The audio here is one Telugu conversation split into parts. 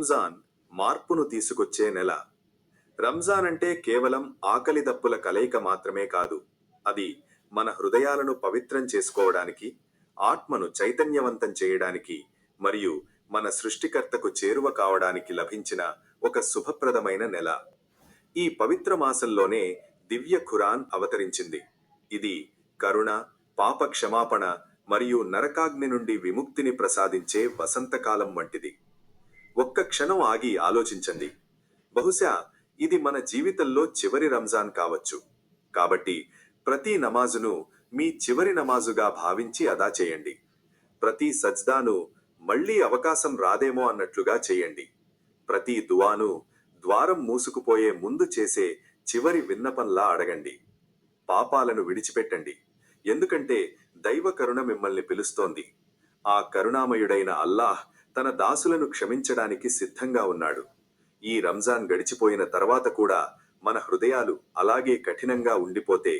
రంజాన్ మార్పును తీసుకొచ్చే నెల. రంజాన్ అంటే కేవలం ఆకలి దప్పుల కలయిక మాత్రమే కాదు. అది మన హృదయాలను పవిత్రం చేసుకోవడానికి, ఆత్మను చైతన్యవంతం చేయడానికి మరియు మన సృష్టికర్తకు చేరువ కావడానికి లభించిన ఒక శుభప్రదమైన నెల. ఈ పవిత్ర మాసంలోనే దివ్య ఖురాన్ అవతరించింది. ఇది కరుణ, పాప క్షమాపణ మరియు నరకాగ్ని నుండి విముక్తిని ప్రసాదించే వసంతకాలం వంటిది. ఒక్క క్షణం ఆగి ఆలోచించండి. బహుశా ఇది మన జీవితంలో చివరి రంజాన్ కావచ్చు. కాబట్టి ప్రతి నమాజును మీ చివరి నమాజుగా భావించి అదా చేయండి. ప్రతి సజ్దాను మళ్లీ అవకాశం రాదేమో అన్నట్లుగా చేయండి. ప్రతి దువాను ద్వారం మూసుకుపోయే ముందు చేసే చివరి విన్నపంలా అడగండి. పాపాలను విడిచిపెట్టండి, ఎందుకంటే దైవ కరుణ మిమ్మల్ని పిలుస్తోంది. ఆ కరుణామయుడైన అల్లాహ్ తన దాసులను క్షమించడానికి సిద్ధంగా ఉన్నాడు. ఈ రంజాన్ గడిచిపోయిన తర్వాత కూడా మన హృదయాలు అలాగే కఠినంగా ఉండిపోతే,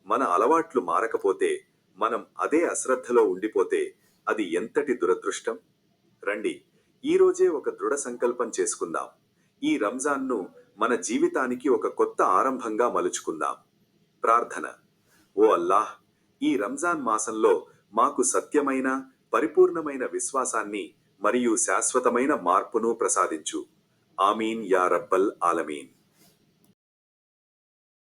మన అలవాట్లు మారకపోతే, మనం అదే అశ్రద్ధలో ఉండిపోతే అది ఎంతటి దురదృష్టం. రండి, ఈరోజే ఒక దృఢ సంకల్పం చేసుకుందాం. ఈ రంజాన్ను మన జీవితానికి ఒక కొత్త ఆరంభంగా మలుచుకుందాం. ప్రార్థన. ఓ అల్లాహ్, ఈ రంజాన్ మాసంలో మాకు సత్యమైన, పరిపూర్ణమైన విశ్వాసాన్ని మరియు శాశ్వతమైన మార్పును ప్రసాదించు. ఆమీన్ యా రబ్బల్ ఆలమీన్.